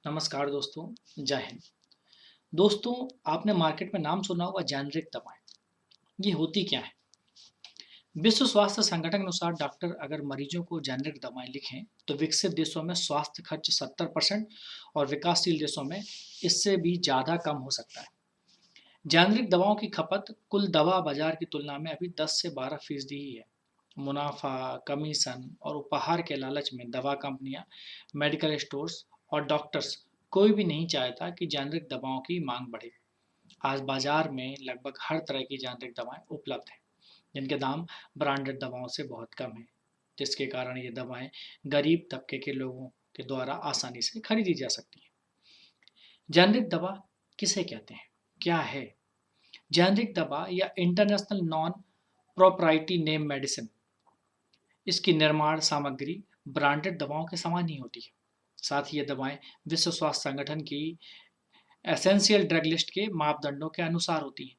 नमस्कार दोस्तों, जय हिंद। दोस्तों, आपने मार्केट में नाम सुना होगा जेनेरिक दवाएं। ये होती क्या है? विश्व स्वास्थ्य संगठन के अनुसार डॉक्टर अगर मरीजों को जेनेरिक दवाएं लिखें तो विकसित देशों में स्वास्थ्य खर्च 70% और विकासशील देशों में इससे भी ज़्यादा कम हो सकता है। जेनेरिक दवाओं की खपत कुल दवा बाजार की तुलना में अभी 10 से 12% ही है। मुनाफा, कमीशन और उपहार के लालच में दवा कंपनियां, मेडिकल स्टोर्स और डॉक्टर्स कोई भी नहीं चाहता कि जेनेरिक दवाओं की मांग बढ़े। आज बाजार में लगभग हर तरह की जेनेरिक दवाएं उपलब्ध हैं, जिनके दाम ब्रांडेड दवाओं से बहुत कम हैं, जिसके कारण ये दवाएं गरीब तबके के लोगों के द्वारा आसानी से खरीदी जा सकती हैं। जेनेरिक दवा किसे कहते हैं? क्या है जेनेरिक दवा या international non propriety name medicine? इसकी निर्माण सामग्री ब्रांडेड दवाओं के समान ही होती है। साथ ही ये दवाएं विश्व स्वास्थ्य संगठन की एसेंशियल ड्रग लिस्ट के मापदंडों के अनुसार होती हैं।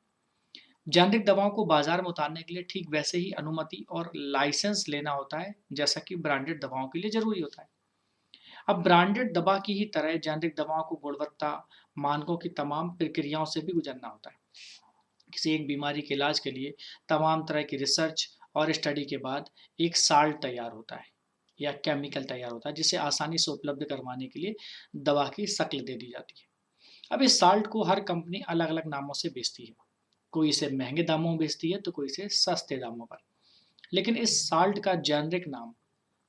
जेनेरिक दवाओं को बाजार में उतारने के लिए ठीक वैसे ही अनुमति और लाइसेंस लेना होता है जैसा कि ब्रांडेड दवाओं के लिए जरूरी होता है। अब ब्रांडेड दवा की ही तरह जेनेरिक दवाओं को गुणवत्ता मानकों की तमाम प्रक्रियाओं से भी गुजरना होता है। किसी एक बीमारी के इलाज के लिए तमाम तरह की रिसर्च और स्टडी के बाद एक साल्ट तैयार होता है या केमिकल तैयार होता है, जिसे आसानी से उपलब्ध करवाने के लिए दवा की शक्ल दे दी जाती है। अब इस साल्ट को हर कंपनी अलग अलग नामों से बेचती है। कोई इसे महंगे दामों में बेचती है तो कोई इसे सस्ते दामों पर। लेकिन इस साल्ट का जेनरिक नाम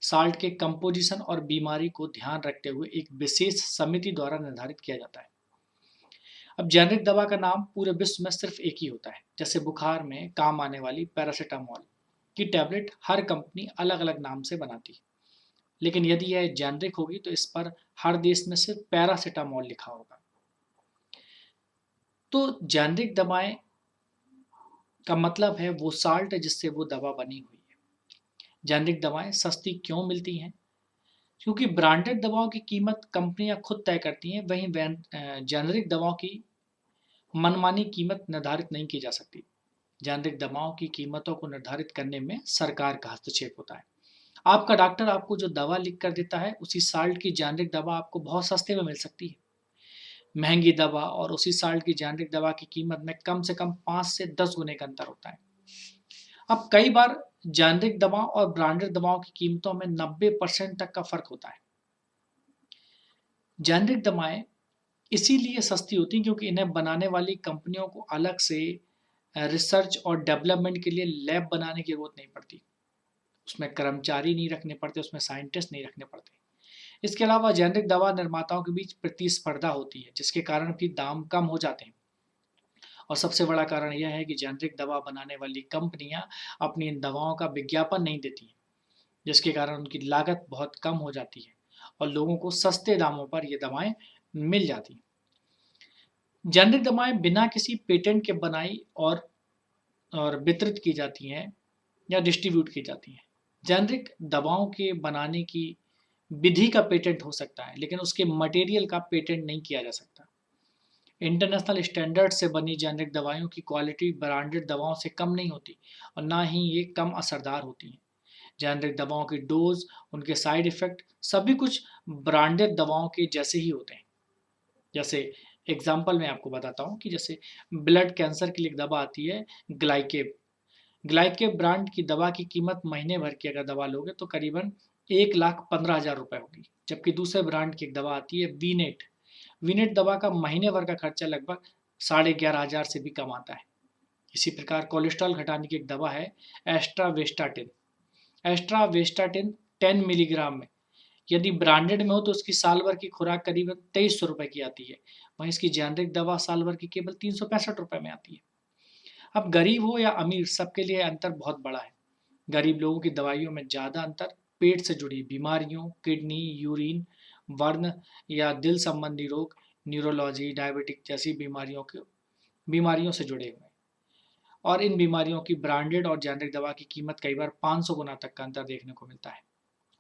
साल्ट के कंपोजिशन और बीमारी को ध्यान रखते हुए एक विशेष समिति द्वारा निर्धारित किया जाता है। अब जेनरिक दवा का नाम पूरे विश्व में सिर्फ एक ही होता है। जैसे बुखार में काम आने वाली पैरासीटामोल की टैबलेट हर कंपनी अलग अलग नाम से बनाती है, लेकिन यदि यह जेनरिक होगी तो इस पर हर देश में सिर्फ पैरासीटामोल लिखा होगा। तो जेनरिक दवाएं का मतलब है वो साल्ट जिससे वो दवा बनी हुई है। जेनरिक दवाएं सस्ती क्यों मिलती हैं? क्योंकि ब्रांडेड दवाओं की कीमत कंपनियां खुद तय करती हैं, वहीं जेनरिक दवाओं की मनमानी कीमत निर्धारित नहीं की जा सकती। जेनरिक दवाओं की कीमतों को निर्धारित करने में सरकार का हस्तक्षेप होता है। आपका डॉक्टर आपको जो दवा लिख कर देता है, उसी साल्ट की जेनरिक दवा आपको बहुत सस्ते में मिल सकती है। महंगी दवा और उसी साल्ट की जेनरिक दवा की कीमत में कम से कम 5 से 10 गुने का अंतर होता है। अब कई बार जेनरिक दवा और ब्रांडेड दवाओं की कीमतों में 90% तक का फर्क होता है। जेनरिक दवाएं इसीलिए सस्ती होती हैं क्योंकि इन्हें बनाने वाली कंपनियों को अलग से रिसर्च और डेवलपमेंट के लिए लैब बनाने की जरूरत नहीं पड़ती। उसमें कर्मचारी नहीं रखने पड़ते, उसमें साइंटिस्ट नहीं रखने पड़ते। इसके अलावा जेनरिक दवा निर्माताओं के बीच प्रतिस्पर्धा होती है, जिसके कारण भी दाम कम हो जाते हैं। और सबसे बड़ा कारण यह है कि जेनरिक दवा बनाने वाली कंपनियां अपनी इन दवाओं का विज्ञापन नहीं देती हैं, जिसके कारण उनकी लागत बहुत कम हो जाती है और लोगों को सस्ते दामों पर ये दवाएं मिल जाती हैं। जेनरिक दवाएं बिना किसी पेटेंट के बनाई और वितरित की जाती हैं या डिस्ट्रीब्यूट की जाती हैं। जेनरिक दवाओं के बनाने की विधि का पेटेंट हो सकता है, लेकिन उसके मटेरियल का पेटेंट नहीं किया जा सकता। इंटरनेशनल स्टैंडर्ड से बनी जेनरिक दवाइयों की क्वालिटी ब्रांडेड दवाओं से कम नहीं होती और ना ही ये कम असरदार होती हैं। जेनरिक दवाओं की डोज, उनके साइड इफ़ेक्ट सभी कुछ ब्रांडेड दवाओं के जैसे ही होते हैं। जैसे एग्जांपल मैं आपको बताता हूँ कि जैसे ब्लड कैंसर के लिए एक दवा आती है, ग्लाइकेब। ग्लाइकेब ब्रांड की दवा की कीमत महीने भर की अगर दवा लोगे तो करीबन 1,15,000 रुपये होगी। जबकि दूसरे ब्रांड की एक दवा आती है वीनेट। वीनेट दवा का महीने भर का खर्चा लगभग 11,500 से भी कम आता है। इसी प्रकार कोलेस्ट्रॉल घटाने की एक दवा है एस्ट्रावेस्टाटिन। एस्ट्रावेस्टाटिन 10 मिलीग्राम में यदि ब्रांडेड में हो तो उसकी साल भर की खुराक करीबन 2,300 रुपये की आती है। वहीं इसकी जेनरिक दवा साल भर की केवल 365 रुपये में आती है। अब गरीब हो या अमीर, सबके लिए अंतर बहुत बड़ा है। गरीब लोगों की दवाइयों में ज़्यादा अंतर पेट से जुड़ी बीमारियों, किडनी, यूरिन, वर्ण या दिल संबंधी रोग, न्यूरोलॉजी, डायबिटिक जैसी बीमारियों से जुड़े हुए हैं। और इन बीमारियों की ब्रांडेड और जेनरिक दवा की कीमत कई बार 500 गुना तक का अंतर देखने को मिलता है।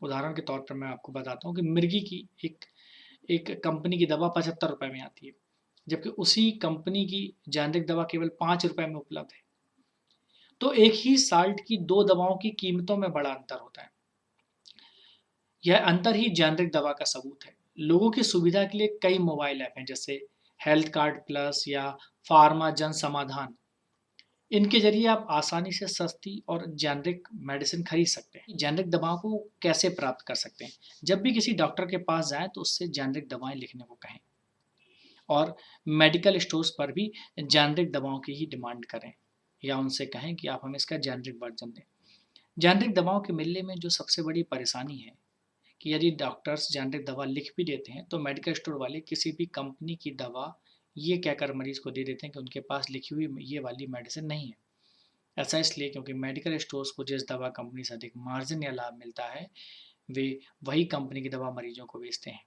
उदाहरण के तौर पर मैं आपको बताता हूँ कि मिर्गी की एक एक कंपनी की दवा 75 रुपये में आती है, जबकि उसी कंपनी की जेनरिक दवा केवल 5 रुपये में उपलब्ध है। तो एक ही साल्ट की दो दवाओं की कीमतों में बड़ा अंतर होता है। यह अंतर ही जेनरिक दवा का सबूत है। लोगों की सुविधा के लिए कई मोबाइल ऐप हैं, जैसे हेल्थ कार्ड प्लस या फार्मा जन समाधान। इनके ज़रिए आप आसानी से सस्ती और जेनेरिक मेडिसिन खरीद सकते हैं। जेनेरिक दवाओं को कैसे प्राप्त कर सकते हैं? जब भी किसी डॉक्टर के पास जाएँ तो उससे जेनेरिक दवाएँ लिखने को कहें, और मेडिकल स्टोर्स पर भी जेनेरिक दवाओं की ही डिमांड करें, या उनसे कहें कि आप हमें इसका जेनेरिक वर्ज़न दें। जेनेरिक दवाओं के मिलने में जो सबसे बड़ी परेशानी है कि यदि डॉक्टर्स जेनेरिक दवा लिख भी देते हैं, तो मेडिकल स्टोर वाले किसी भी कंपनी की दवा ये कहकर मरीज़ को दे देते हैं कि उनके पास लिखी हुई ये वाली मेडिसिन नहीं है। ऐसा इसलिए क्योंकि मेडिकल स्टोर्स को जिस दवा कंपनी से अधिक मार्जिन या लाभ मिलता है, वे वही कंपनी की दवा मरीजों को बेचते हैं।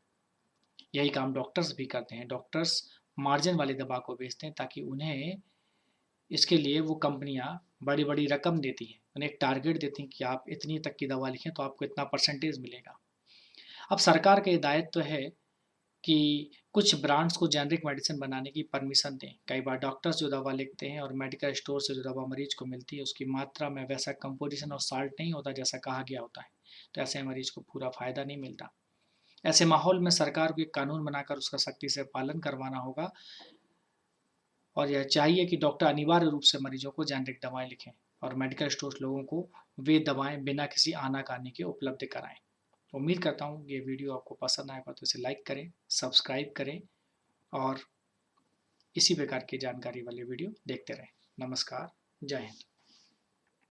यही काम डॉक्टर्स भी करते हैं। डॉक्टर्स मार्जिन वाली दवा को बेचते हैं ताकि उन्हें इसके लिए वो कंपनियां बड़ी बड़ी रकम देती हैं, उन्हें एक टारगेट देती हैं कि आप इतनी तक की दवा लिखें तो आपको इतना परसेंटेज मिलेगा। अब सरकार का ये दायित्व है कि कुछ ब्रांड्स को जेनरिक मेडिसिन बनाने की परमिशन दें। कई बार डॉक्टर्स जो दवा लिखते हैं और मेडिकल स्टोर से जो दवा मरीज को मिलती है, उसकी मात्रा में वैसा कंपोजिशन और साल्ट नहीं होता जैसा कहा गया होता है, तो ऐसे मरीज को पूरा फ़ायदा नहीं मिलता। ऐसे माहौल में सरकार को एक कानून बनाकर उसका सख्ती से पालन करवाना होगा, और यह चाहिए कि डॉक्टर अनिवार्य रूप से मरीजों को जेनरिक दवाएं लिखें और मेडिकल स्टोर्स लोगों को वे दवाएं बिना किसी आनाकानी के उपलब्ध कराएं। उम्मीद करता हूँ ये वीडियो आपको पसंद आएगा, तो इसे लाइक करें, सब्सक्राइब करें और इसी प्रकार की जानकारी वाले वीडियो देखते रहें। नमस्कार, जय हिंद।